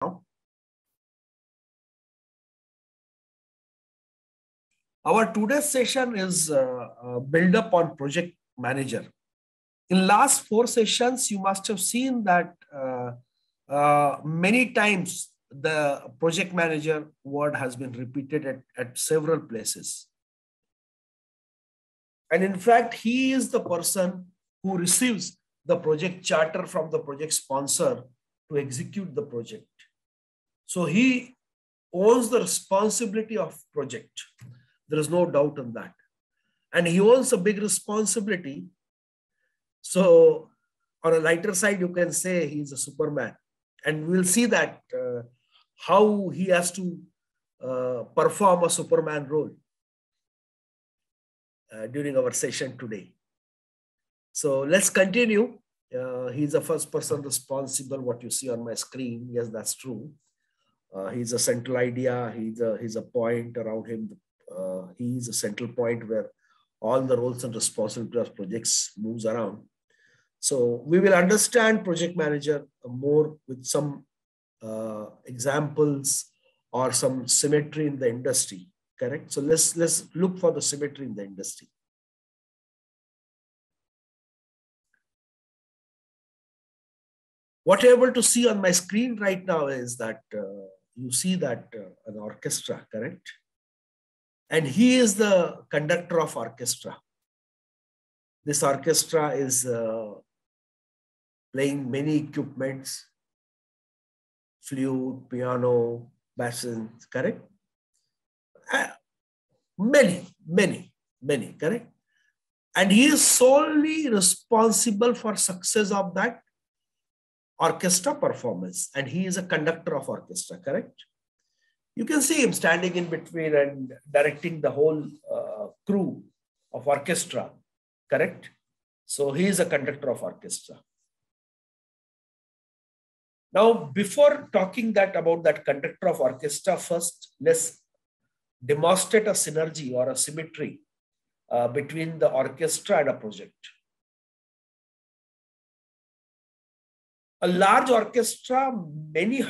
now. Our today's session is build up on project manager. In last 4 sessions, you must have seen that many times the project manager word has been repeated at several places. And in fact, he is the person who receives the project charter from the project sponsor to execute the project. So he owns the responsibility of project. There is no doubt on that. And he owns a big responsibility. So on a lighter side, you can say he's a Superman. And we'll see that how he has to perform a Superman role during our session today. So let's continue. He's the first person responsible, what you see on my screen. Yes, that's true. He's a central idea. He's a point around him. He's a central point where all the roles and responsibilities of projects moves around. So we will understand project manager more with some examples or some symmetry in the industry. Correct. So let's look for the symmetry in the industry. What you're able to see on my screen right now is that you see that an orchestra, correct? And he is the conductor of orchestra. This orchestra is playing many equipments, flute, piano, bassoons, correct? Many, correct? And he is solely responsible for success of that orchestra performance. And he is a conductor of orchestra, correct? You can see him standing in between and directing the whole crew of orchestra, correct? So he is a conductor of orchestra. Now, before talking about that conductor of orchestra, first let's demonstrate a synergy or a symmetry between the orchestra and a project. A large orchestra, many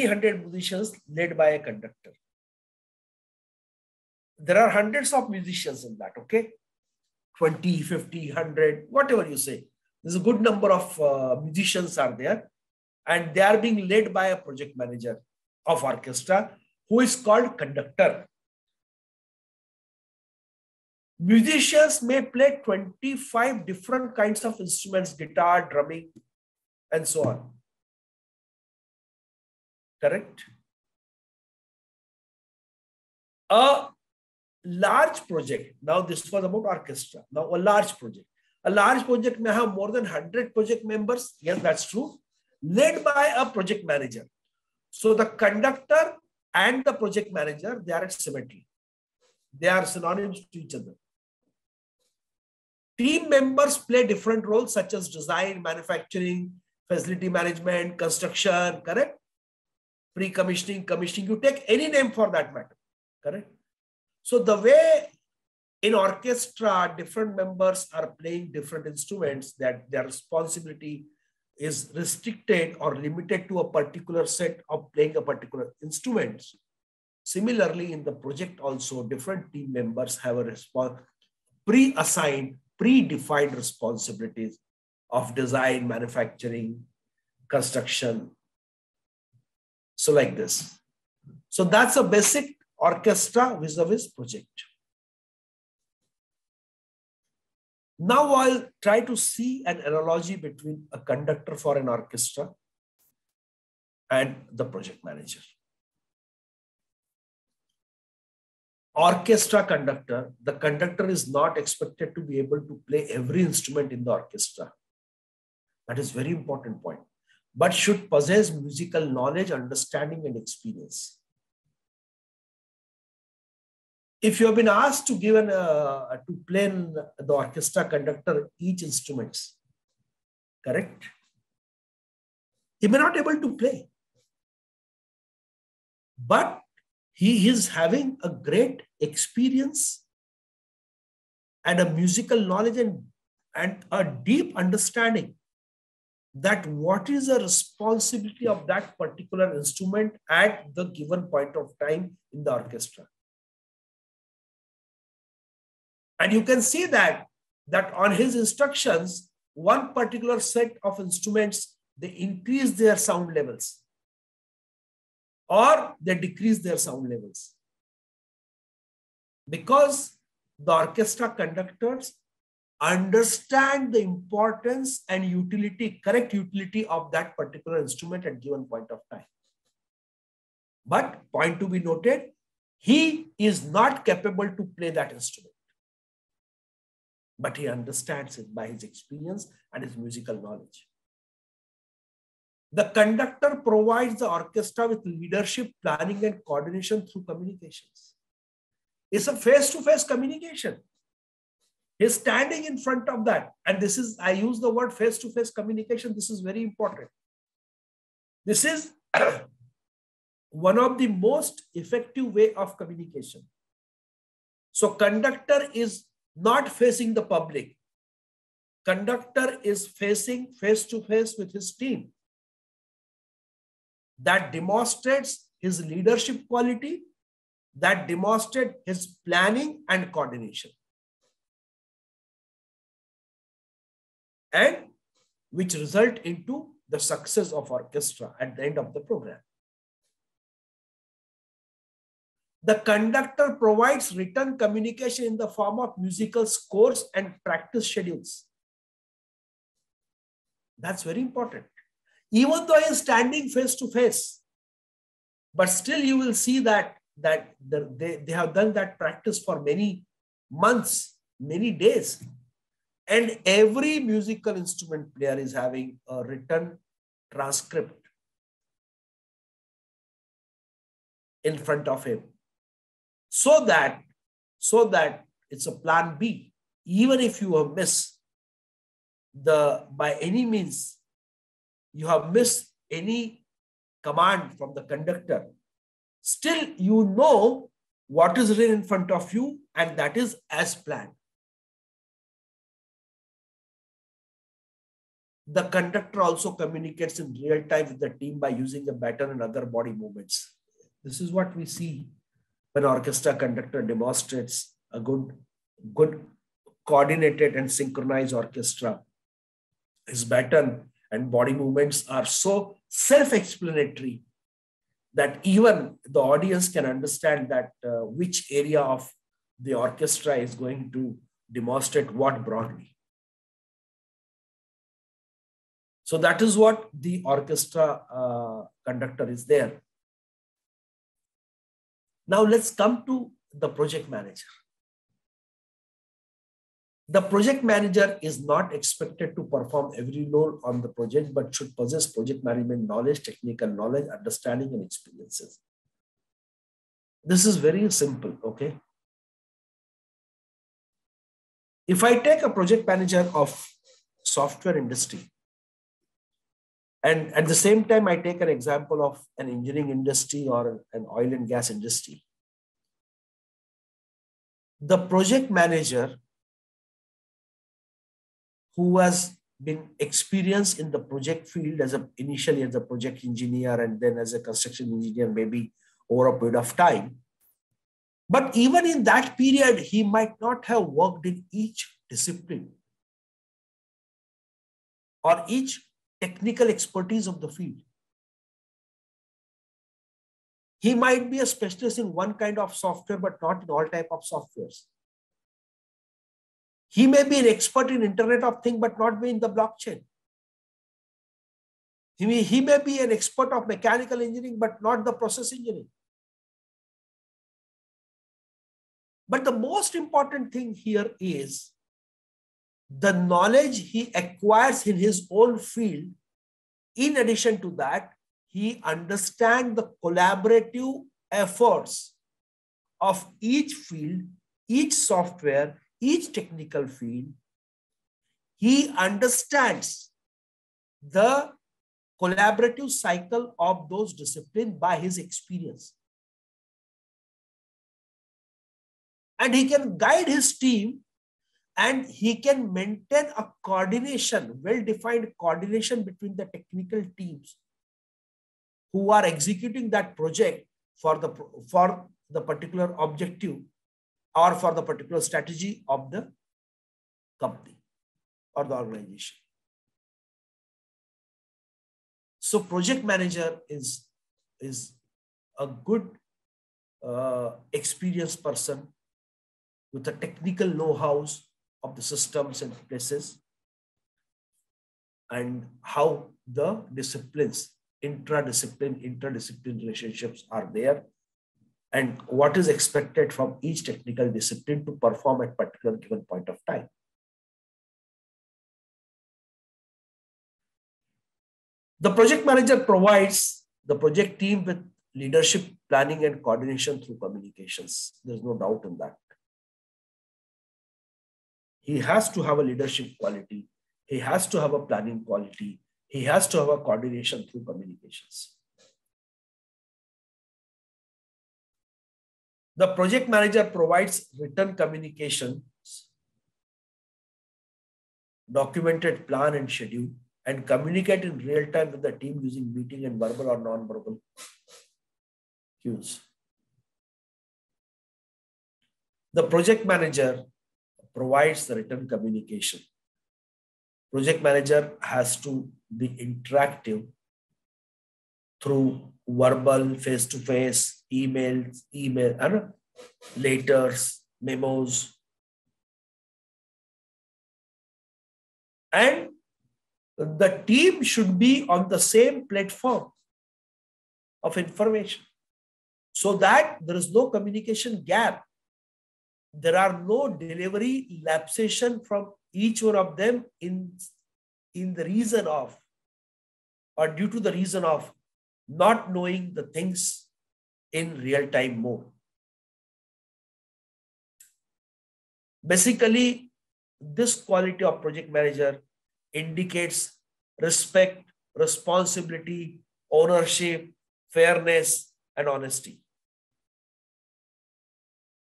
hundred musicians led by a conductor. There are hundreds of musicians in that, okay? 20, 50, 100, whatever you say. There's a good number of musicians are there, and they are being led by a project manager of orchestra who is called conductor. Musicians may play 25 different kinds of instruments, guitar, drumming, and so on. Correct? A large project. Now this was about orchestra. Now a large project. A large project may have more than 100 project members. Yes, that's true. Led by a project manager. So the conductor and the project manager, they are at symmetry. They are synonyms to each other. Team members play different roles such as design, manufacturing, facility management, construction, correct? Pre-commissioning, commissioning, you take any name for that matter, correct? So the way in orchestra, different members are playing different instruments, that their responsibility is restricted or limited to a particular set of playing a particular instrument. Similarly, in the project also, different team members have a pre-assigned, predefined responsibilities of design, manufacturing, construction. So like this. So that's a basic orchestra vis-a-vis project. Now I'll try to see an analogy between a conductor for an orchestra and the project manager. Orchestra conductor, the conductor is not expected to be able to play every instrument in the orchestra. That is a very important point. But should possess musical knowledge, understanding, and experience. If you have been asked to give to play in the orchestra conductor each instrument, correct? He may not be able to play. But he is having a great experience and a musical knowledge and a deep understanding that what is the responsibility of that particular instrument at the given point of time in the orchestra. And you can see that on his instructions, one particular set of instruments, they increase their sound levels or they decrease their sound levels. Because the orchestra conductors understand the importance and utility, correct utility of that particular instrument at given point of time. But point to be noted, he is not capable to play that instrument. But he understands it by his experience and his musical knowledge. The conductor provides the orchestra with leadership, planning, and coordination through communications. It's a face-to-face communication. He's standing in front of that. And this is, I use the word face-to-face communication. This is very important. This is one of the most effective way of communication. So conductor is not facing the public. Conductor is facing face-to-face with his team. That demonstrates his leadership quality, that demonstrates his planning and coordination. And which result into the success of orchestra at the end of the program. The conductor provides written communication in the form of musical scores and practice schedules. That's very important. Even though he is standing face to face, but still you will see that they have done that practice for many months, many days. And every musical instrument player is having a written transcript in front of him. So that it's a plan B. Even if you have missed by any means, you have missed any command from the conductor, still you know what is written in front of you, and that is as planned. The conductor also communicates in real time with the team by using a baton and other body movements. This is what we see when orchestra conductor demonstrates a good coordinated and synchronized orchestra. His baton and body movements are so self-explanatory that even the audience can understand that which area of the orchestra is going to demonstrate what broadly. So that is what the orchestra conductor is there. Now let's come to the project manager. The project manager is not expected to perform every role on the project, but should possess project management knowledge, technical knowledge, understanding, and experiences. This is very simple, okay? If I take a project manager of software industry, and at the same time, I take an example of an engineering industry or an oil and gas industry. The project manager who has been experienced in the project field initially as a project engineer and then as a construction engineer, maybe over a period of time. But even in that period, he might not have worked in each discipline or each technical expertise of the field. He might be a specialist in one kind of software, but not in all type of softwares. He may be an expert in Internet of Things, but not be in the blockchain. He may be an expert of mechanical engineering, but not the process engineering. But the most important thing here is the knowledge he acquires in his own field. In addition to that, he understands the collaborative efforts of each field, each software, each technical field. He understands the collaborative cycle of those disciplines by his experience. And he can guide his team And he can maintain a coordination, well-defined coordination between the technical teams who are executing that project for the particular objective or for the particular strategy of the company or the organization. So project manager is a good experienced person with the technical know-hows of the systems and places and how the disciplines, interdiscipline relationships are there and what is expected from each technical discipline to perform at particular given point of time. The project manager provides the project team with leadership, planning, and coordination through communications. There's no doubt in that. He has to have a leadership quality. He has to have a planning quality. He has to have a coordination through communications. The project manager provides written communications, documented plan and schedule, and communicate in real time with the team using meeting and verbal or non-verbal cues. The project manager provides the written communication. Project manager has to be interactive through verbal, face-to-face, email, letters, memos. And the team should be on the same platform of information so that there is no communication gap. There are no delivery lapsation from each one of them in the reason of or due to the reason of not knowing the things in real-time mode. Basically, this quality of project manager indicates respect, responsibility, ownership, fairness, and honesty,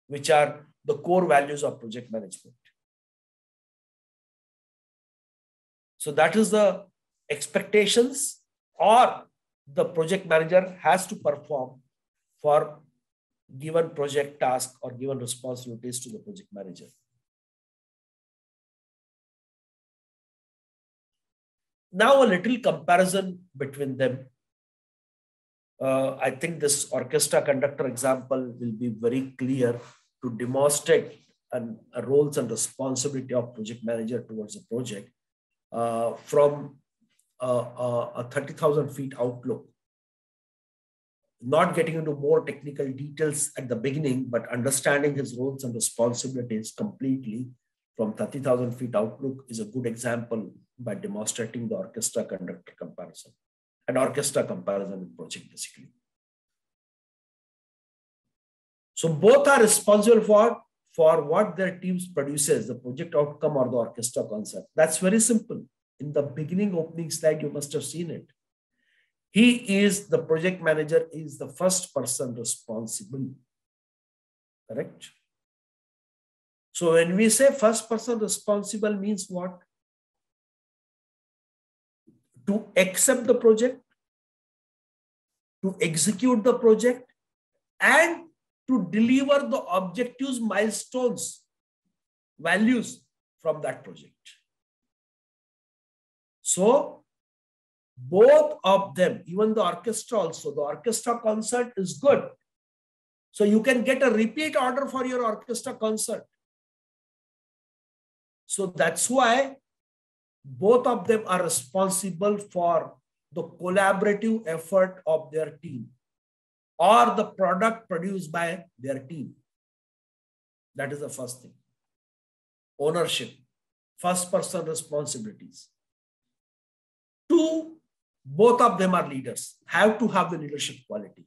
which are the core values of project management. So that is the expectations or the project manager has to perform for given project task or given responsibilities to the project manager. Now a little comparison between them. I think this orchestra conductor example will be very clear to demonstrate a roles and responsibility of project manager towards a project from a 30,000 feet outlook. Not getting into more technical details at the beginning, but understanding his roles and responsibilities completely from 30,000 feet outlook is a good example by demonstrating the orchestra conductor comparison and orchestra comparison in project basically. So both are responsible for what their teams produces, the project outcome or the orchestra concept. That's very simple. In the beginning opening slide, you must have seen it. The project manager is the first person responsible, correct? So when we say first person responsible means what? To accept the project, to execute the project, and to deliver the objectives, milestones, values from that project. So both of them, even the orchestra also, the orchestra concert is good. So you can get a repeat order for your orchestra concert. So that's why both of them are responsible for the collaborative effort of their team or the product produced by their team. That is the first thing. Ownership, first person responsibilities. Two, both of them are leaders, have to have the leadership quality.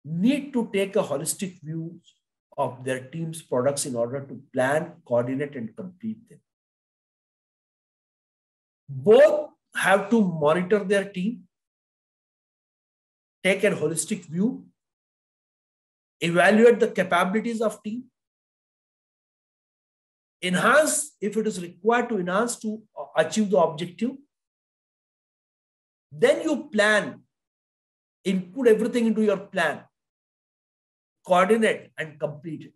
Need to take a holistic view of their team's products in order to plan, coordinate, and complete them. Both have to monitor their team, take a holistic view, evaluate the capabilities of team, Enhance if it is required to enhance to achieve the objective. Then you plan, include everything into your plan, coordinate and complete it.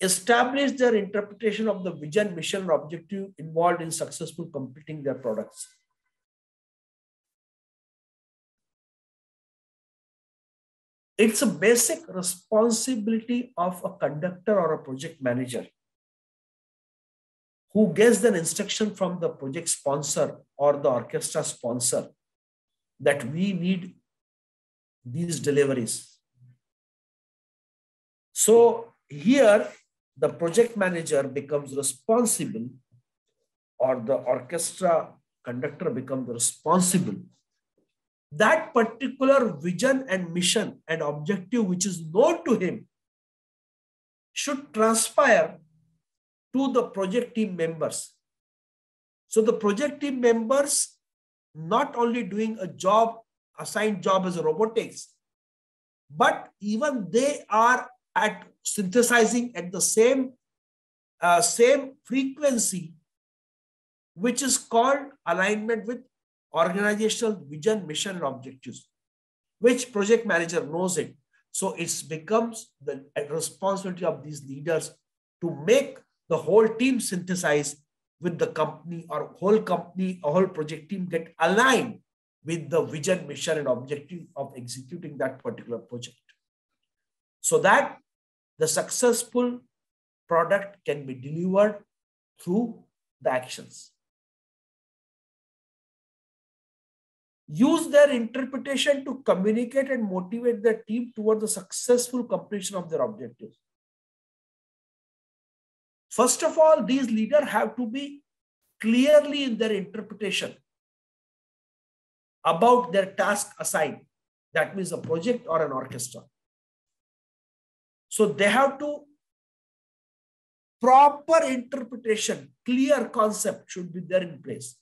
Establish their interpretation of the vision, mission, and objective involved in successful completing their products. It's a basic responsibility of a conductor or a project manager who gets an instruction from the project sponsor or the orchestra sponsor that we need these deliveries. So here, the project manager becomes responsible, or the orchestra conductor becomes responsible. That particular vision and mission and objective which is known to him should transpire to the project team members. So the project team members not only doing a job, assigned job as a robotics, but even they are at synthesizing at the same frequency, which is called alignment with organizational vision, mission, and objectives, which project manager knows it. So it becomes the responsibility of these leaders to make the whole team synthesize with the company, or whole company, a whole project team get aligned with the vision, mission, and objective of executing that particular project, so that the successful product can be delivered through the actions. Use their interpretation to communicate and motivate their team toward the successful completion of their objectives. First of all, these leaders have to be clearly in their interpretation about their task assigned. That means a project or an orchestra. So they have to proper interpretation, clear concept should be there in place.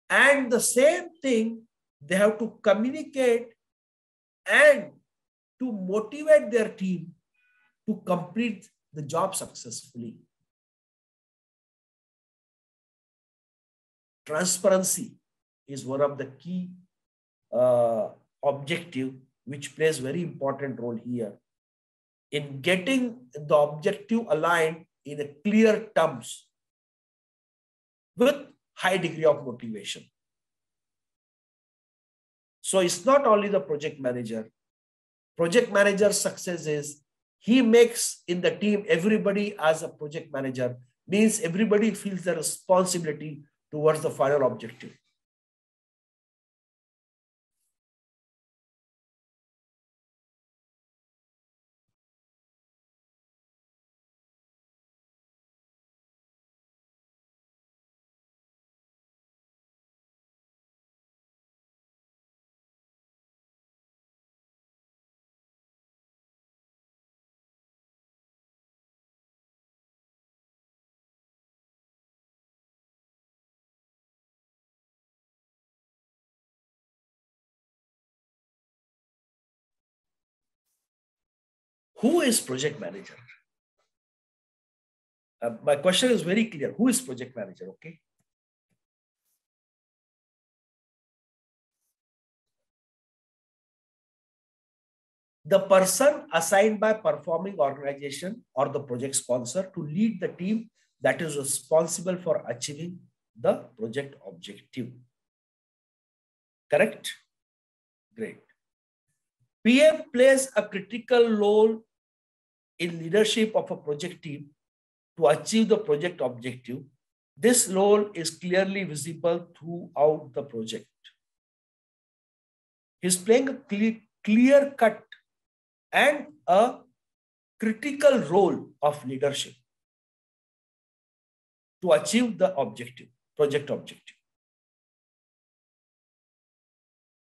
And the same thing, they have to communicate and to motivate their team to complete the job successfully. Transparency is one of the key objective which plays very important role here in getting the objective aligned in a clear terms with high degree of motivation. So it's not only the project manager. Project manager's success is he makes in the team everybody as a project manager, means everybody feels the responsibility towards the final objective. Who is project manager? My question is very clear. Who is project manager? Okay. The person assigned by performing organization or the project sponsor to lead the team that is responsible for achieving the project objective. Correct? Great. PM plays a critical role in leadership of a project team to achieve the project objective. This role is clearly visible throughout the project. He's playing a clear-cut and a critical role of leadership to achieve the objective, project objective.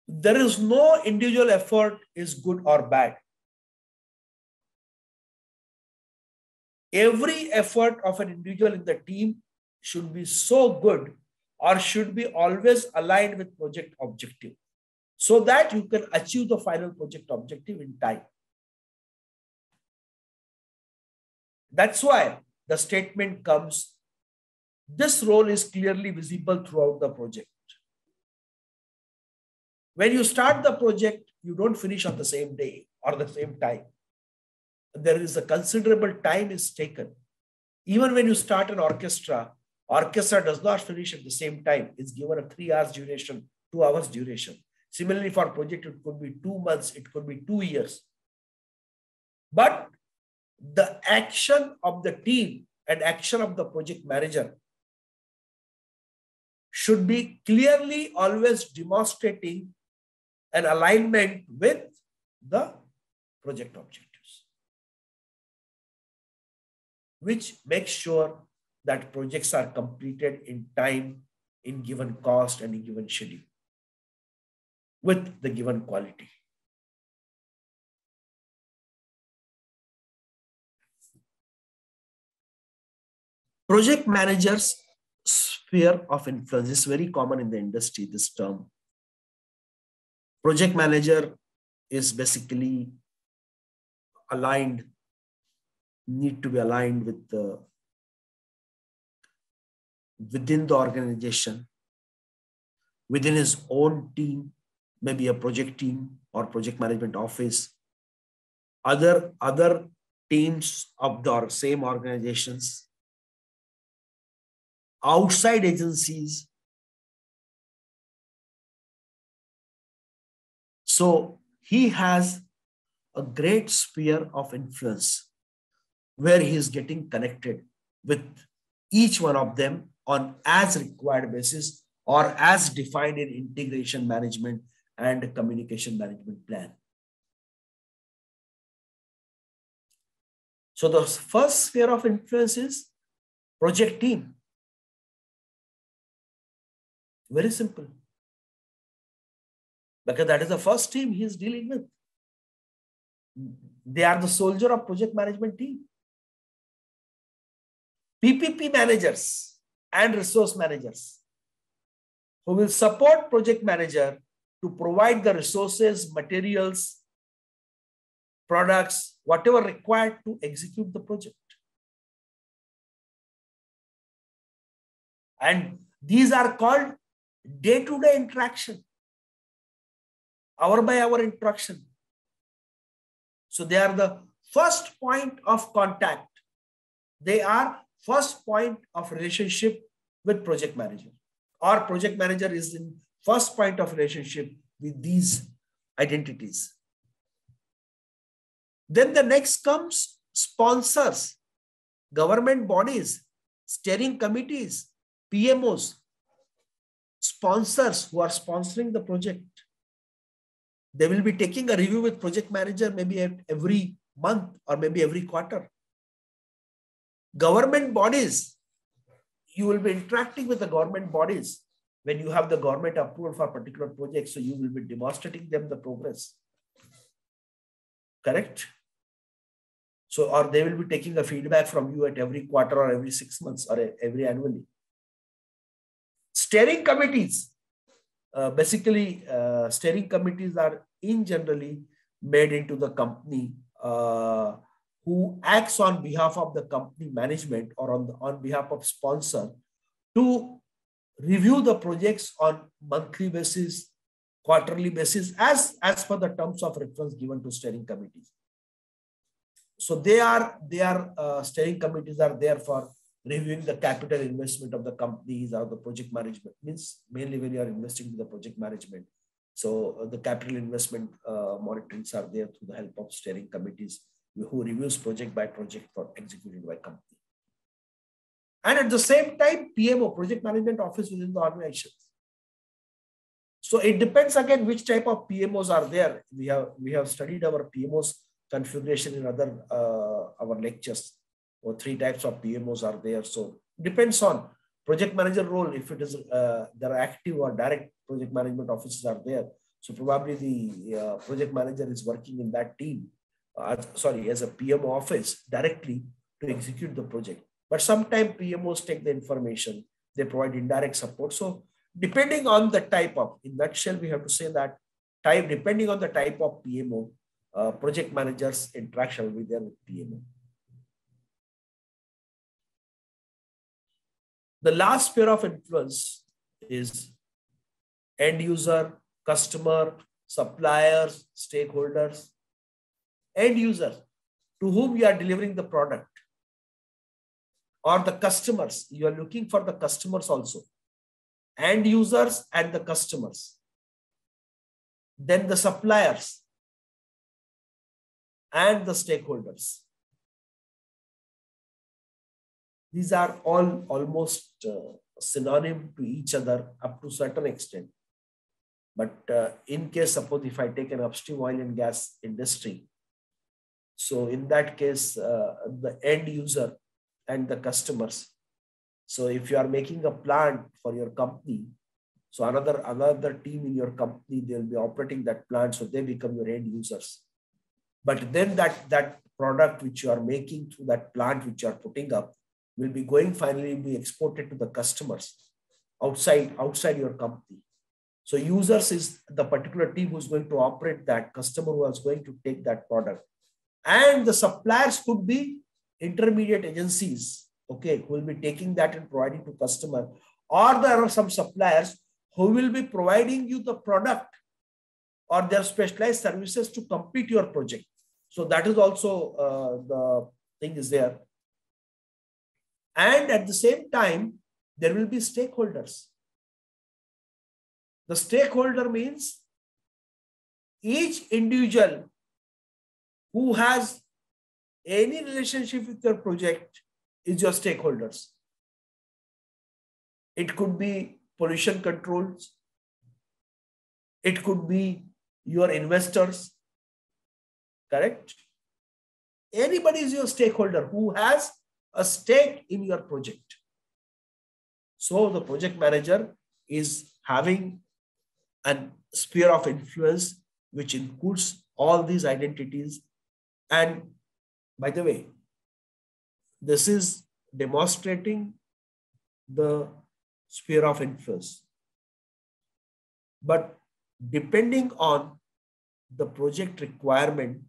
There is no individual effort is good or bad. Every effort of an individual in the team should be so good or should be always aligned with project objective so that you can achieve the final project objective in time. That's why the statement comes, this role is clearly visible throughout the project. When you start the project, you don't finish on the same day or the same time. There is a considerable time is taken. Even when you start an orchestra, orchestra does not finish at the same time. It's given a 3 hours duration, 2 hours duration. Similarly, for a project, it could be 2 months, it could be 2 years. But the action of the team and action of the project manager should be clearly always demonstrating an alignment with the project objectives, which makes sure that projects are completed in time, in given cost, and in given schedule, with the given quality. Project manager's sphere of influence is very common in the industry, this term. Project manager is basically aligned, need to be aligned with the within the organization, within his own team, maybe a project team or project management office, other teams of the same organizations, outside agencies. So he has a great sphere of influence where he is getting connected with each one of them on as required basis or as defined in integration management and communication management plan. So the first sphere of influence is project team. Very simple. Because that is the first team he is dealing with. They are the soldier of project management team. PPP managers and resource managers who will support project manager to provide the resources, materials, products, whatever required to execute the project. And these are called day-to-day interaction, hour by hour interaction. So they are the first point of contact. They are first point of relationship with project manager, or project manager is in first point of relationship with these identities. Then the next comes sponsors, government bodies, steering committees, PMOs, sponsors who are sponsoring the project. They will be taking a review with project manager maybe every month or maybe every quarter. Government bodies, you will be interacting with the government bodies when you have the government approval for a particular project. So you will be demonstrating them the progress. Correct? So, or they will be taking a feedback from you at every quarter or every 6 months or every annually. Steering committees. Basically, steering committees are in generally made into the company who acts on behalf of the company management or on behalf of sponsor to review the projects on monthly basis, quarterly basis, as per the terms of reference given to steering committees. So steering committees are there for reviewing the capital investment of the companies or the project management, means mainly when you are investing in the project management. So the capital investment monitorings are there through the help of steering committees who reviews project by project for executed by company. And at the same time, PMO, project management office within the organization. So it depends again which type of PMOs are there. We have studied our PMOs configuration in other our lectures. Or 3 types of PMOs are there. So depends on project manager role. If it is there are active or direct project management offices are there. So probably the project manager is working in that team, as a PMO office directly to execute the project. But sometimes PMOs take the information, they provide indirect support. So depending on the type of, in nutshell, we have to say that depending on the type of PMO, project managers interaction will be there with PMO. The last sphere of influence is end user, customer, suppliers, stakeholders. End user, to whom you are delivering the product, or the customers. You are looking for the customers also. End users and the customers. Then the suppliers and the stakeholders. These are all almost synonym to each other up to a certain extent. But in case, suppose if I take an upstream oil and gas industry, so in that case, the end user and the customers. So if you are making a plant for your company, so another team in your company, they'll be operating that plant, so they become your end users. But then that product which you are making through that plant which you are putting up will be going finally be exported to the customers outside your company. So users is the particular team who's going to operate that, customer who is going to take that product. And the suppliers could be intermediate agencies, okay, who will be taking that and providing to customer. Or there are some suppliers who will be providing you the product or their specialized services to complete your project. So that is also the thing is there. And at the same time, there will be stakeholders. The stakeholder means each individual who has any relationship with your project is your stakeholders. It could be pollution controls. It could be your investors, correct? Anybody is your stakeholder who has a stake in your project. So the project manager is having a sphere of influence which includes all these identities. And by the way, this is demonstrating the sphere of influence. But depending on the project requirement,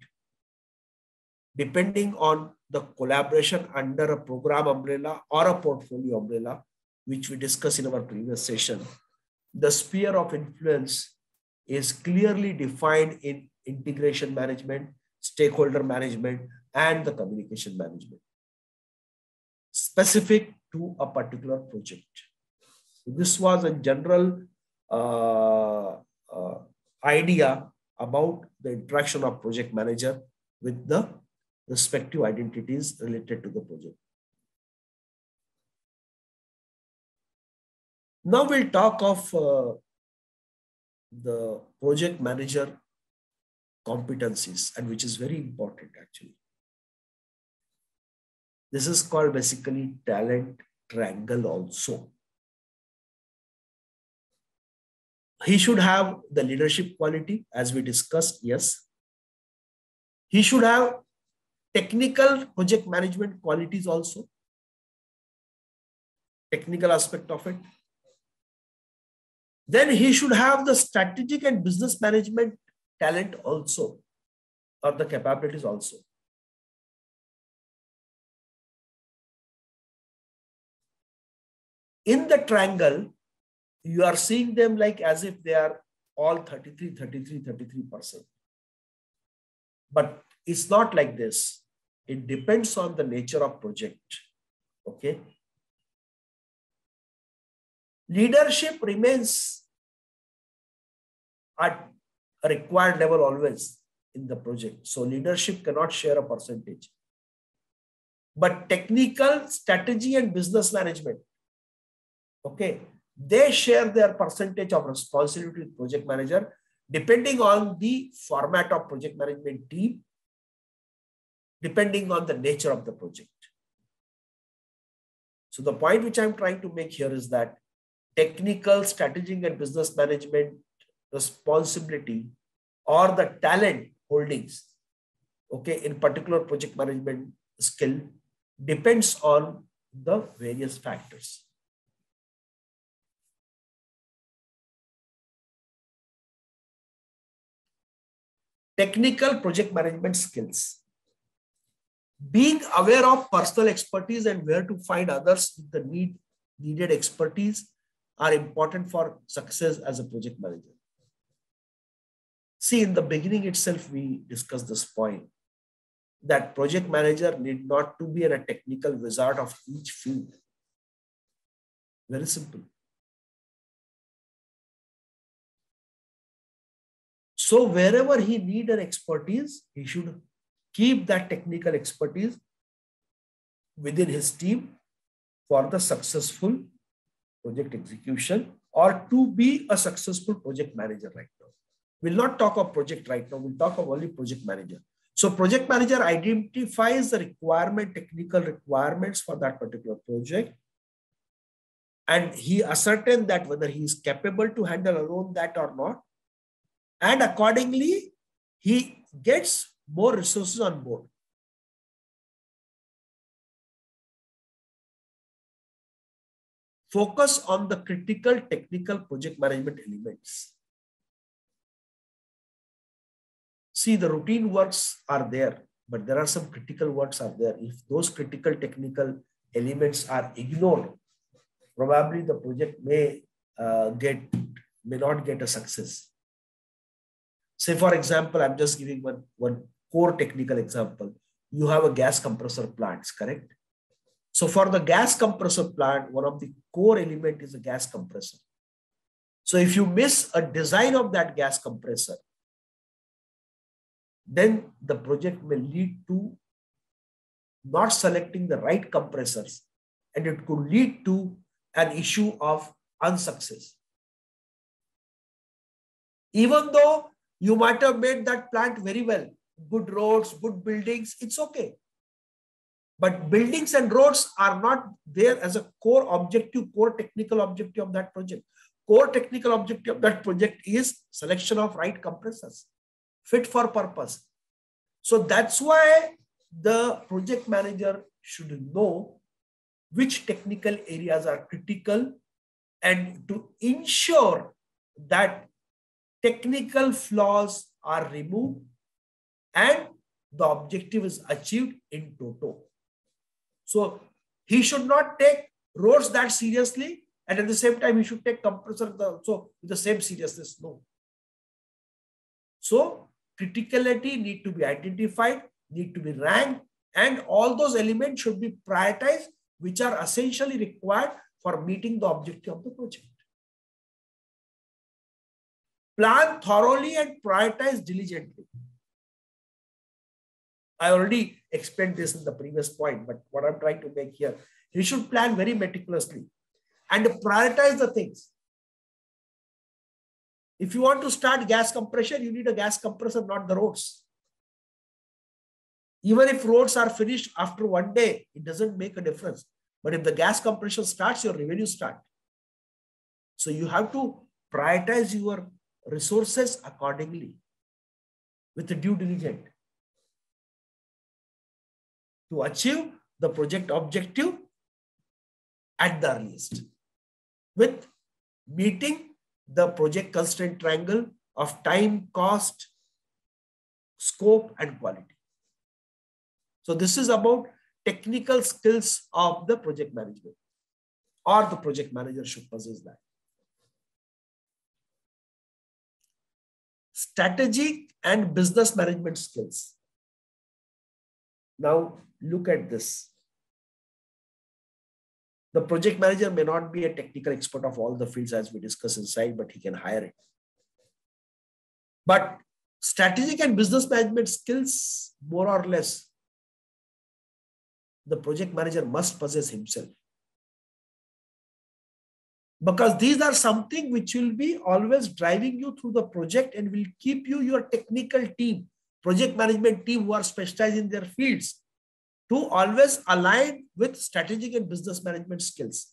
depending on the collaboration under a program umbrella or a portfolio umbrella, which we discussed in our previous session, the sphere of influence is clearly defined in integration management, stakeholder management, and the communication management, specific to a particular project. This was a general idea about the interaction of project manager with the respective identities related to the project. Now we'll talk of the project manager competencies, and which is very important actually. This is called basically talent triangle also. He should have the leadership quality, as we discussed, yes. He should have technical project management qualities also, technical aspect of it. Then he should have the strategic and business management talent also, or the capabilities also. In the triangle, you are seeing them like as if they are all 33%. But it's not like this. It depends on the nature of project. Okay. Leadership remains at a required level always in the project. So leadership cannot share a percentage. But technical, strategy, and business management, okay, they share their percentage of responsibility with project manager depending on the format of project management team, depending on the nature of the project. So the point which I'm trying to make here is that technical, strategic, and business management responsibility or the talent holdings, okay, in particular project management skill depends on the various factors. Technical project management skills. Being aware of personal expertise and where to find others with the need needed expertise are important for success as a project manager. See, in the beginning itself, we discussed this point that project manager need not to be a technical wizard of each field. Very simple. So wherever he need an expertise, he should keep that technical expertise within his team for the successful project execution or to be a successful project manager right now. We'll not talk of project right now. We'll talk of only project manager. So project manager identifies the requirement, technical requirements for that particular project. And he ascertains that whether he is capable to handle alone that or not. And accordingly, he gets more resources on board. Focus on the critical technical project management elements. See, the routine works are there, but there are some critical works are there. If those critical technical elements are ignored, probably the project may not get a success. Say, for example, I'm just giving one core technical example. You have a gas compressor plants, correct? So for the gas compressor plant, one of the core element is a gas compressor. So if you miss a design of that gas compressor, then the project may lead to not selecting the right compressors, and it could lead to an issue of unsuccess. Even though you might have made that plant very well, good roads, good buildings, it's okay. But buildings and roads are not there as a core objective, core technical objective of that project. Core technical objective of that project is selection of right compressors, fit for purpose. So that's why the project manager should know which technical areas are critical and to ensure that technical flaws are removed and the objective is achieved in toto. So he should not take roads that seriously, and at the same time he should take compressor also with the same seriousness. No. So criticality need to be identified, need to be ranked, and all those elements should be prioritized, which are essentially required for meeting the objective of the project. Plan thoroughly and prioritize diligently. I already explained this in the previous point, but what I'm trying to make here, you should plan very meticulously and prioritize the things. If you want to start gas compression, you need a gas compressor, not the roads. Even if roads are finished after one day, it doesn't make a difference. But if the gas compression starts, your revenue starts. So you have to prioritize your resources accordingly with the due diligence to achieve the project objective at the earliest with meeting the project constraint triangle of time, cost, scope, and quality. So this is about technical skills of the project management, or the project manager should possess that. Strategic and business management skills. Now look at this. The project manager may not be a technical expert of all the fields as we discussed inside, but he can hire it. But strategic and business management skills, more or less, the project manager must possess himself. Because these are something which will be always driving you through the project and will keep you, your technical team, project management team who are specialized in their fields, to always align with strategic and business management skills.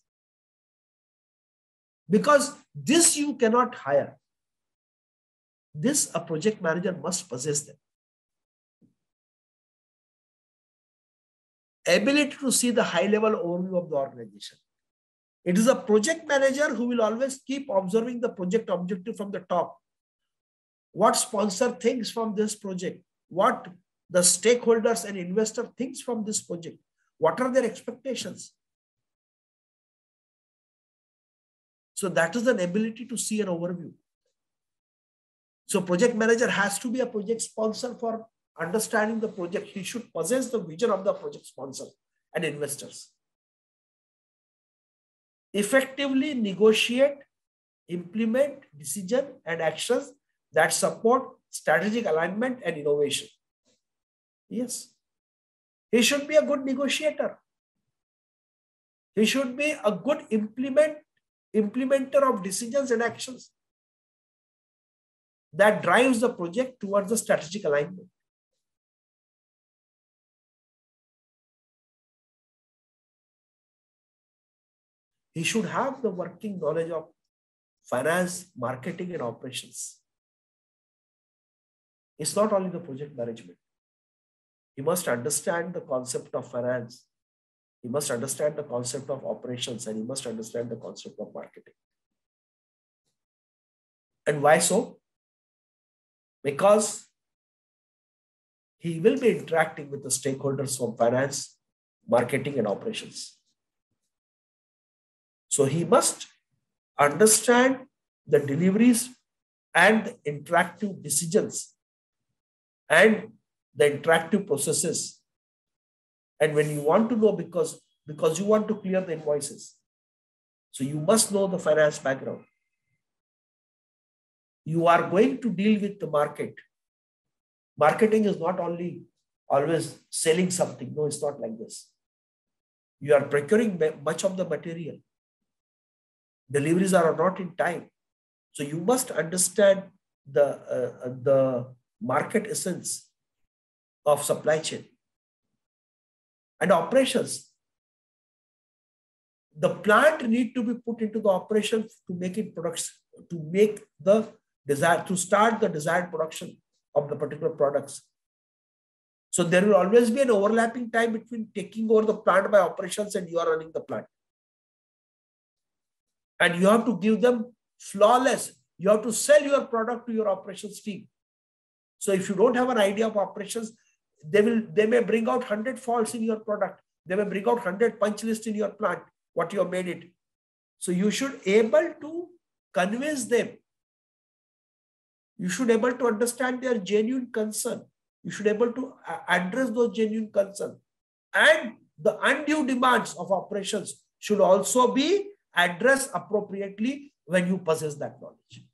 Because this you cannot hire. This a project manager must possess them. Ability to see the high level overview of the organization. It is a project manager who will always keep observing the project objective from the top. What sponsor thinks from this project? What the stakeholders and investor thinks from this project? What are their expectations? So that is an ability to see an overview. So project manager has to be a project sponsor for understanding the project. He should possess the vision of the project sponsor and investors. Effectively negotiate, implement decision and actions that support strategic alignment and innovation. Yes. He should be a good negotiator. He should be a good implementer of decisions and actions that drives the project towards the strategic alignment. He should have the working knowledge of finance, marketing, and operations. It's not only the project management. He must understand the concept of finance. He must understand the concept of operations, and he must understand the concept of marketing. And why so? Because he will be interacting with the stakeholders from finance, marketing, and operations. So he must understand the deliveries and the interactive decisions and the interactive processes. And when you want to know, because you want to clear the invoices, so you must know the finance background. You are going to deal with the market. Marketing is not only always selling something. No, it's not like this. You are procuring much of the material. Deliveries are not in time. So you must understand the market essence of supply chain and operations. The plant need to be put into the operation to make it production, to make the desire, to start the desired production of the particular products. So there will always be an overlapping time between taking over the plant by operations and you are running the plant. And you have to give them flawless. You have to sell your product to your operations team. So if you don't have an idea of operations, they may bring out 100 faults in your product. They may bring out 100 punch lists in your plant, what you have made it. So you should able to convince them. You should able to understand their genuine concern. You should able to address those genuine concerns. And the undue demands of operations should also be addressed appropriately when you possess that knowledge.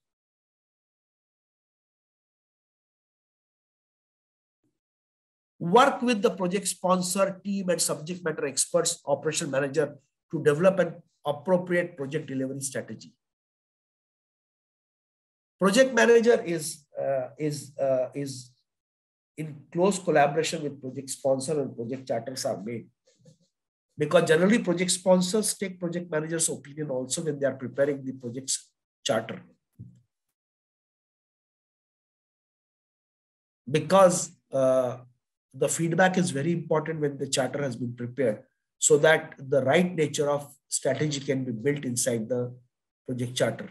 Work with the project sponsor, team, and subject matter experts, operation manager to develop an appropriate project delivery strategy. Project manager is in close collaboration with project sponsor, and project charters are made. Because generally project sponsors take project manager's opinion also when they are preparing the project's charter. Because the feedback is very important when the charter has been prepared, so that the right nature of strategy can be built inside the project charter.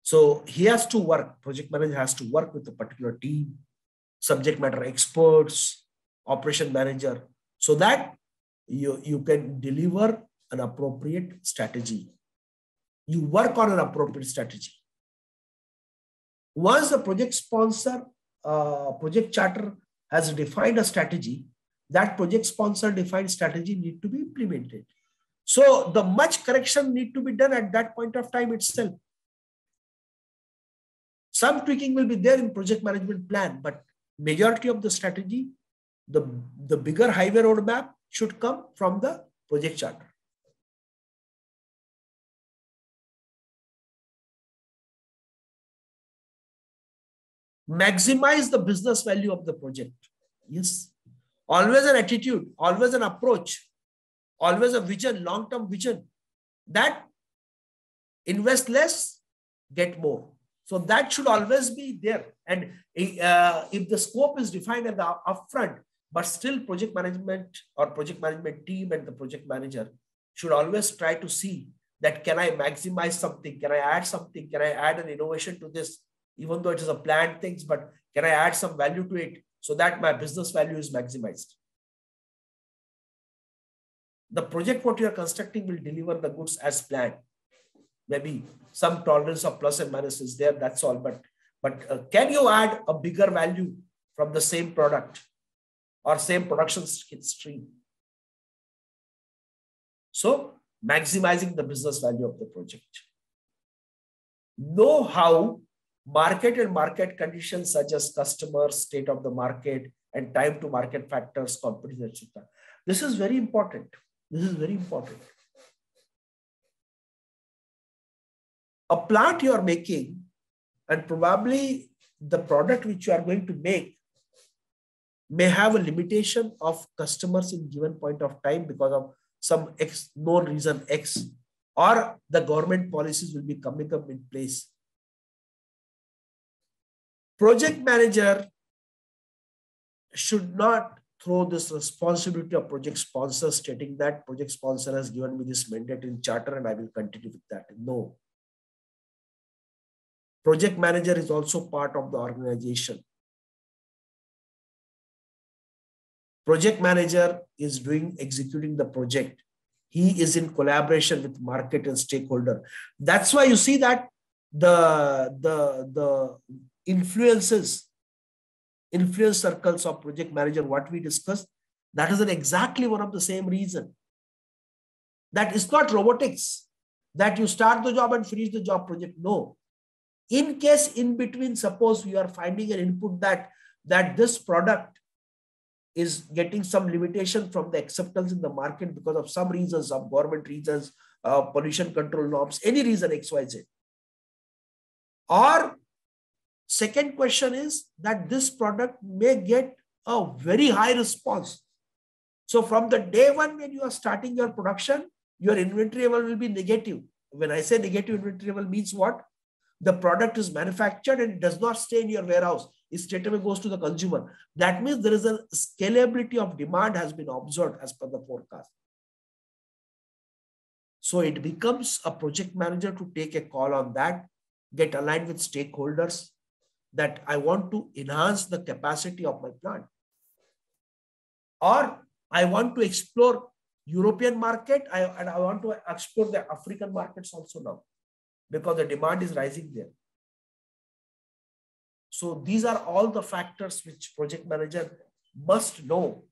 So he has to work, project manager has to work with a particular team, subject matter experts, operation manager, so that you can deliver an appropriate strategy. You work on an appropriate strategy. Once the project sponsor, project charter has defined a strategy, that project sponsor defined strategy need to be implemented. So the much correction need to be done at that point of time itself. Some tweaking will be there in project management plan, but majority of the strategy, the bigger highway roadmap should come from the project charter. Maximize the business value of the project. Yes. Always an attitude, always an approach, always a vision, long-term vision, that invest less, get more. So that should always be there. And if the scope is defined at the upfront, but still project management or project management team and the project manager should always try to see that, can I maximize something? Can I add something? Can I add an innovation to this? Even though it is a planned things, but can I add some value to it so that my business value is maximized? The project what you are constructing will deliver the goods as planned. Maybe some tolerance of plus and minus is there. That's all. But can you add a bigger value from the same product or same production stream? So maximizing the business value of the project. Know how market and market conditions such as customers, state of the market, and time to market factors, companies, etc. This is very important. This is very important. A plant you are making, and probably the product which you are going to make may have a limitation of customers in given point of time because of some X known reason X, or the government policies will be coming up in place. Project manager should not throw this responsibility of project sponsor, stating that project sponsor has given me this mandate in charter and I will continue with that. No. Project manager is also part of the organization. Project manager is executing the project. He is in collaboration with market and stakeholder. That's why you see that the influence circles of project manager, what we discussed, that is exactly one of the same reason. That is not robotics, that you start the job and finish the job project. No. In case in between, suppose you are finding an input that this product is getting some limitation from the acceptance in the market because of some reasons, of government reasons, pollution control norms, any reason XYZ. Or second question is that this product may get a very high response. So from the day one when you are starting your production, your inventory level will be negative. When I say negative inventory level means what? The product is manufactured and it does not stay in your warehouse. It straight away goes to the consumer. That means there is a scalability of demand has been observed as per the forecast. So it becomes a project manager to take a call on that, get aligned with stakeholders that I want to enhance the capacity of my plant. Or I want to explore European market and I want to explore the African markets also now, because the demand is rising there. So these are all the factors which project manager must know,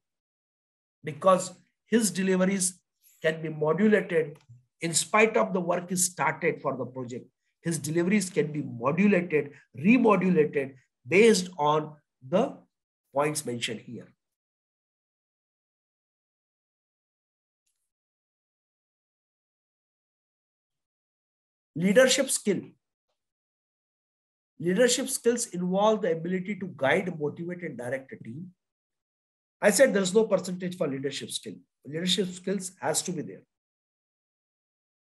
because his deliveries can be modulated in spite of the work is started for the project. His deliveries can be modulated, remodulated based on the points mentioned here. Leadership skill. Leadership skills involve the ability to guide, motivate, and direct a team. I said there's no percentage for leadership skill. Leadership skills has to be there.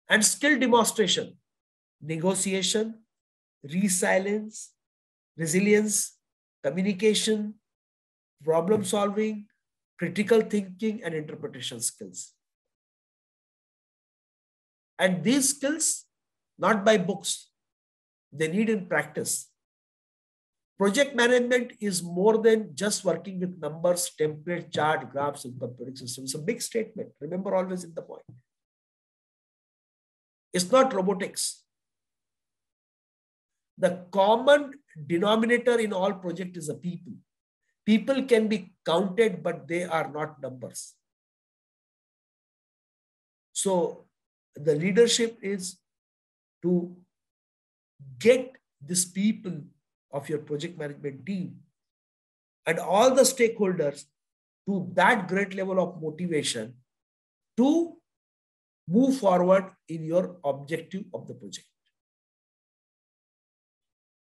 And skill demonstration, negotiation, resilience, communication, problem solving, critical thinking, and interpretation skills. And these skills, not by books, they need in practice. Project management is more than just working with numbers, template, chart, graphs, and computing systems. It's a big statement. Remember always in the point. It's not robotics. The common denominator in all projects is a people. People can be counted, but they are not numbers. So the leadership is to get these people of your project management team and all the stakeholders to that great level of motivation to move forward in your objective of the project.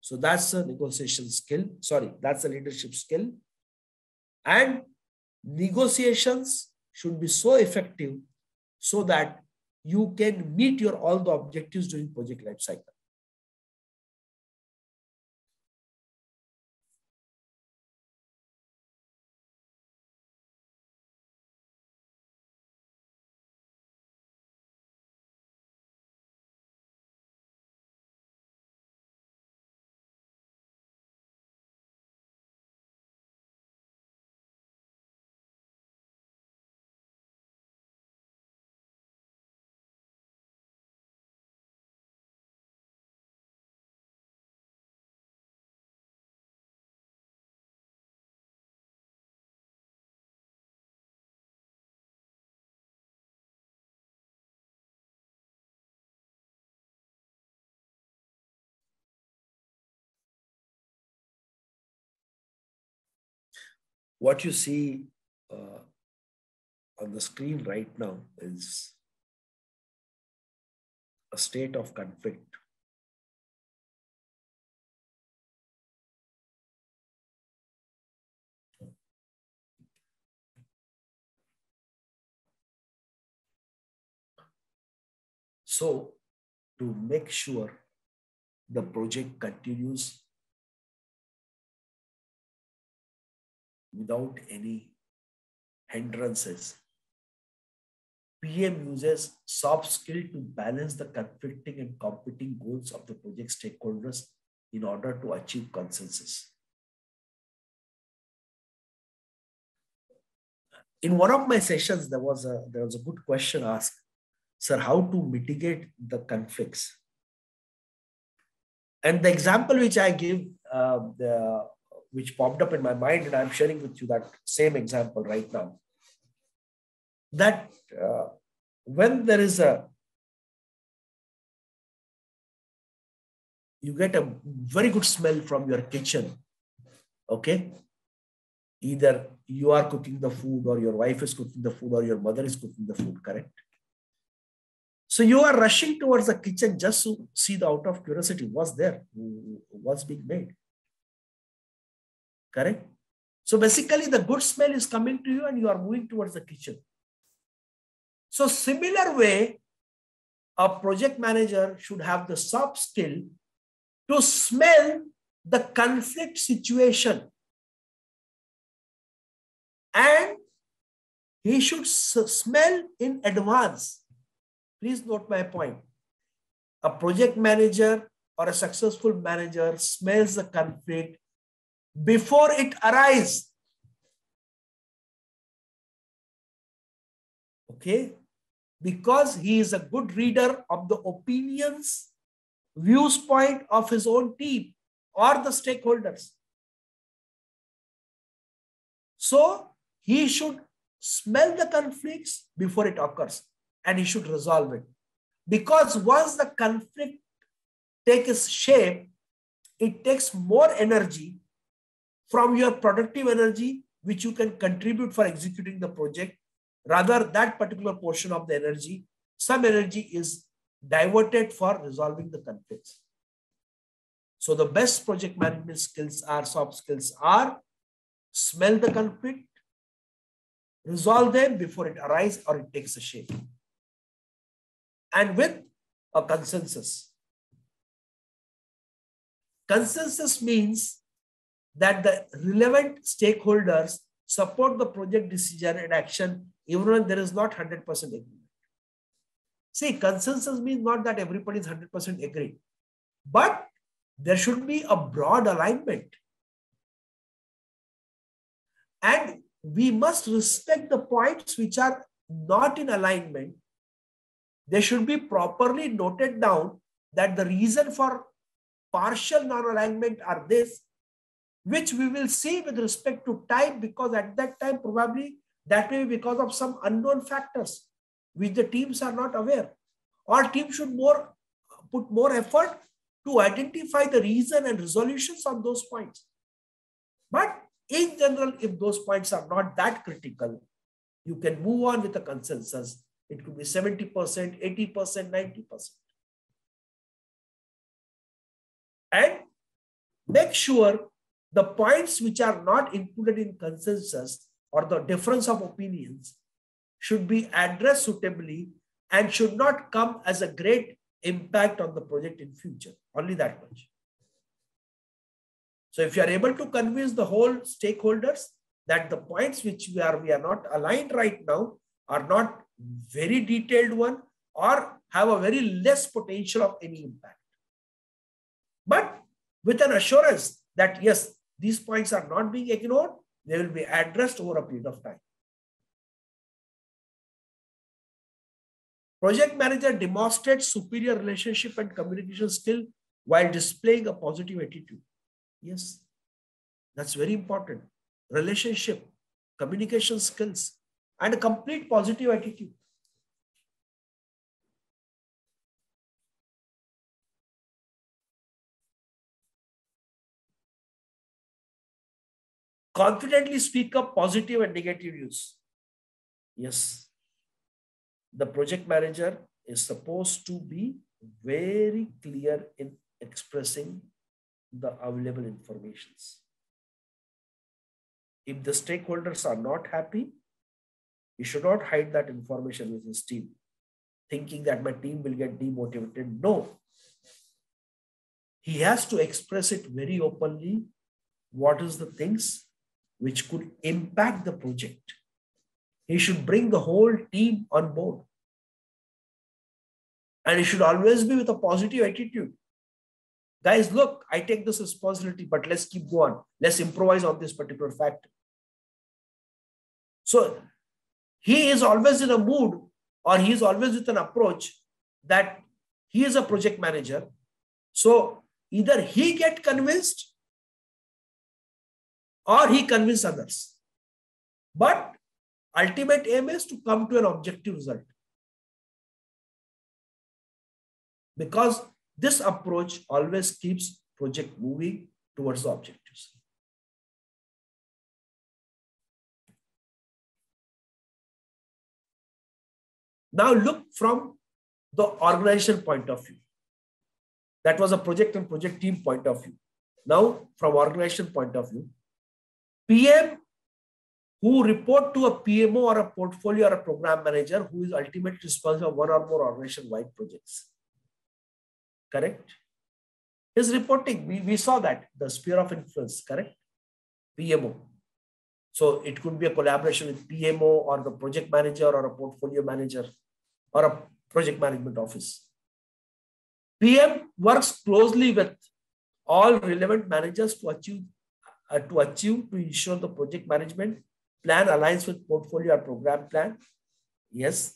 So that's a negotiation skill. Sorry, that's a leadership skill. And negotiations should be so effective so that you can meet your all the objectives during project life cycle. What you see on the screen right now is a state of conflict. So, to make sure the project continues without any hindrances, PM uses soft skill to balance the conflicting and competing goals of the project stakeholders in order to achieve consensus. In one of my sessions, there was a good question asked, sir, how to mitigate the conflicts? And the example which I give, which popped up in my mind, and I'm sharing with you that same example right now, that when there is you get a very good smell from your kitchen, okay? Either you are cooking the food, or your wife is cooking the food, or your mother is cooking the food, correct? So you are rushing towards the kitchen just to see the out of curiosity, what's there, what's being made, correct? So basically the good smell is coming to you and you are moving towards the kitchen. So similar way, a project manager should have the soft skill to smell the conflict situation. And he should smell in advance. Please note my point. A project manager or a successful manager smells the conflict before it arises. Okay? Because he is a good reader of the opinions, viewpoint of his own team or the stakeholders. So he should smell the conflicts before it occurs and he should resolve it. Because once the conflict takes shape, it takes more energy from your productive energy, which you can contribute for executing the project. Rather, that particular portion of the energy, some energy is diverted for resolving the conflicts. So the best project management skills are, soft skills are, smell the conflict, resolve them before it arises or it takes a shape. And with a consensus. Consensus means that the relevant stakeholders support the project decision and action even when there is not 100% agreement. See, consensus means not that everybody is 100% agreed, but there should be a broad alignment. And we must respect the points which are not in alignment. They should be properly noted down that the reason for partial non-alignment are this, which we will see with respect to time, because at that time probably that may be because of some unknown factors which the teams are not aware. Or team should put more effort to identify the reason and resolutions on those points. But in general, if those points are not that critical, you can move on with a consensus. It could be 70%, 80%, 90%. And make sure the points which are not included in consensus or the difference of opinions should be addressed suitably and should not come as a great impact on the project in future. Only that much. So if you are able to convince the whole stakeholders that the points which we are not aligned right now are not very detailed one or have a very less potential of any impact. But with an assurance that yes, these points are not being ignored, they will be addressed over a period of time. Project manager demonstrates superior relationship and communication skill while displaying a positive attitude. Yes, that's very important. Relationship, communication skills, and a complete positive attitude. Confidently speak up positive and negative news. Yes. The project manager is supposed to be very clear in expressing the available informations. If the stakeholders are not happy, he should not hide that information with his team, thinking that my team will get demotivated. No. He has to express it very openly. What is the things which could impact the project? He should bring the whole team on board. And he should always be with a positive attitude. Guys, look, I take this responsibility, but let's keep going. Let's improvise on this particular factor. So he is always in a mood, or he is always with an approach that he is a project manager. So either he get convinced or he convince others. But ultimate aim is to come to an objective result. Because this approach always keeps project moving towards the objectives. Now look from the organization point of view. That was a project and project team point of view. Now from organization point of view, PM who report to a PMO or a portfolio or a program manager who is ultimately responsible for one or more organization-wide projects. Correct? His reporting, we saw that, the sphere of influence, correct? PMO. So it could be a collaboration with PMO or the project manager or a portfolio manager or a project management office. PM works closely with all relevant managers to ensure the project management plan aligns with portfolio or program plan. Yes.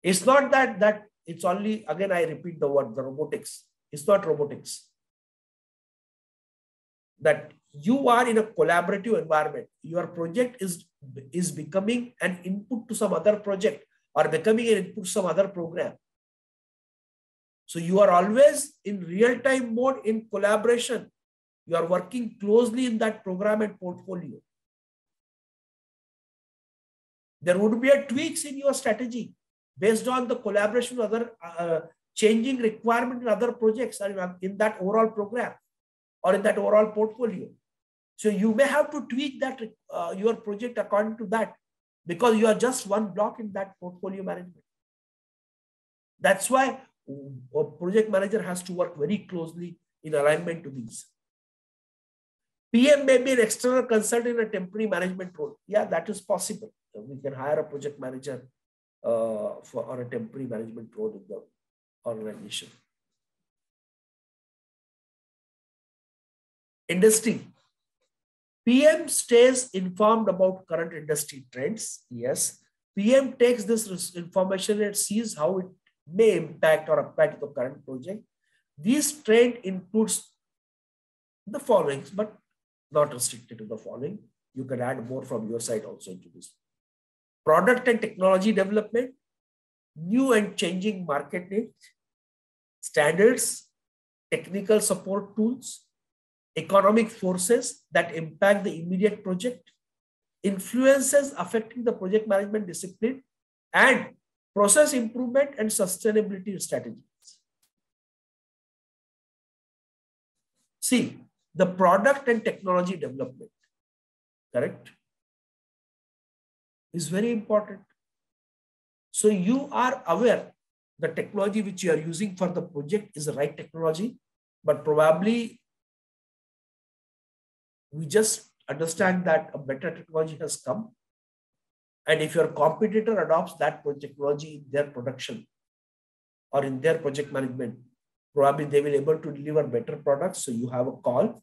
It's not that it's only, again, I repeat the word, the robotics. It's not robotics. That you are in a collaborative environment. Your project is becoming an input to some other project or becoming an input to some other program. So you are always in real-time mode in collaboration. You are working closely in that program and portfolio. There would be a tweaks in your strategy based on the collaboration with other changing requirement in other projects or in that overall program or in that overall portfolio. So you may have to tweak that your project according to that because you are just one block in that portfolio management. That's why a project manager has to work very closely in alignment to these. PM may be an external consultant in a temporary management role. Yeah, that is possible. We can hire a project manager on a temporary management role in the organization. Industry. PM stays informed about current industry trends. Yes. PM takes this information and sees how it may impact or apply to the current project. This trend includes the following, but not restricted to the following. You can add more from your side also into this. Product and technology development, new and changing market needs, standards, technical support tools, economic forces that impact the immediate project, influences affecting the project management discipline, and process improvement and sustainability strategies. See, the product and technology development, correct, is very important. So you are aware the technology which you are using for the project is the right technology, but probably we just understand that a better technology has come. And if your competitor adopts that technology in their production or in their project management, probably they will be able to deliver better products. So you have a call.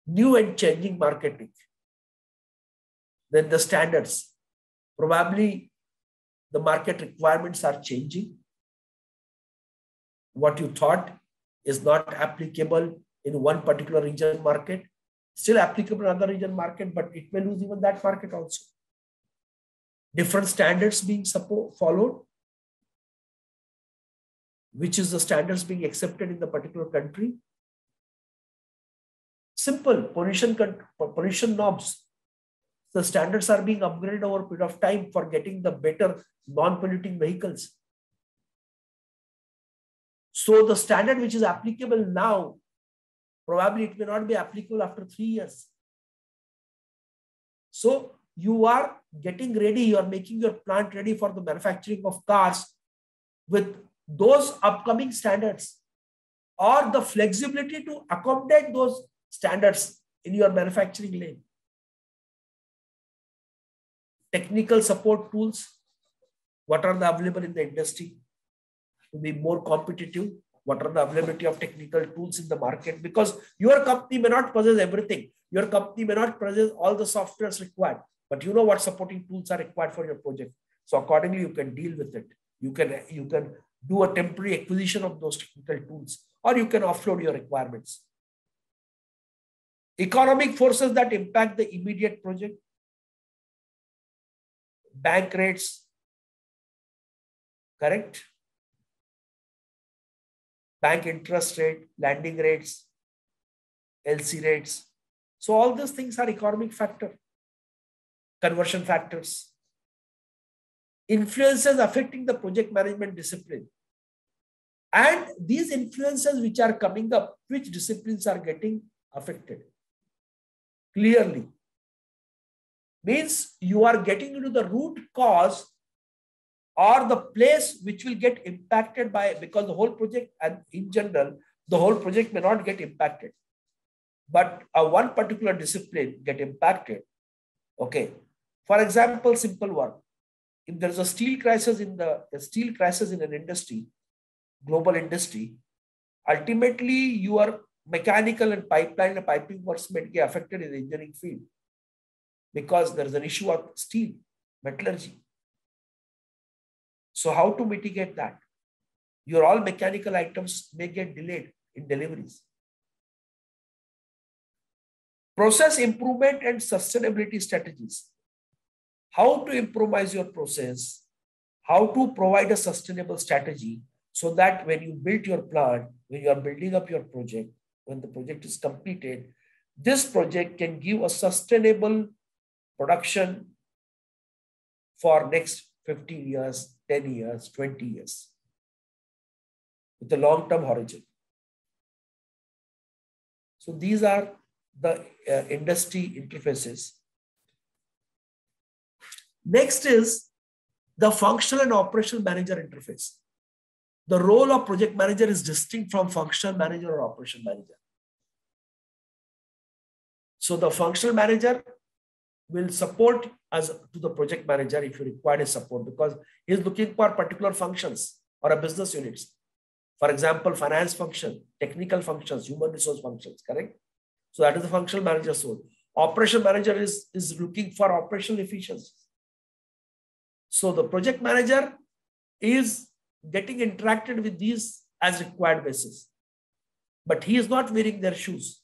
New and changing marketing. Then the standards. Probably the market requirements are changing. What you thought is not applicable in one particular region market, still applicable in another region market, but it may lose even that market also. Different standards being followed. Which is the standards being accepted in the particular country. Simple pollution norms. The standards are being upgraded over a period of time for getting the better non-polluting vehicles. So the standard which is applicable now, probably it may not be applicable after 3 years. So you are getting ready, you are making your plant ready for the manufacturing of cars with those upcoming standards, or the flexibility to accommodate those standards in your manufacturing lane. Technical support tools, what are the available in the industry to be more competitive? What are the availability of technical tools in the market? Because your company may not possess everything. Your company may not possess all the softwares required, but you know what supporting tools are required for your project. So accordingly, you can deal with it. You can do a temporary acquisition of those technical tools, or you can offload your requirements. Economic forces that impact the immediate project. Bank rates, correct? Bank interest rate, lending rates, LC rates. So all these things are economic factor, conversion factors. Influences affecting the project management discipline. And these influences which are coming up, which disciplines are getting affected? Clearly. Means you are getting into the root cause or the place which will get impacted by, because the whole project, and in general, the whole project may not get impacted, but one particular discipline get impacted. Okay. For example, simple one. If there is a steel crisis in an industry, global industry, ultimately your mechanical and pipeline and piping works may get affected in the engineering field, because there is an issue of steel, metallurgy. So how to mitigate that? Your all mechanical items may get delayed in deliveries. Process improvement and sustainability strategies. How to improvise your process, how to provide a sustainable strategy so that when you build your plant, when you are building up your project, when the project is completed, this project can give a sustainable production for next 15 years, 10 years, 20 years, with a long-term horizon. So these are the industry interfaces. Next is the functional and operational manager interface. The role of project manager is distinct from functional manager or operational manager. So the functional manager will support as to the project manager if you require his support, because he is looking for particular functions or a business units. For example, finance function, technical functions, human resource functions, correct? So that is the functional manager's role. Operational manager is looking for operational efficiency. So the project manager is getting interacted with these as required basis, but he is not wearing their shoes.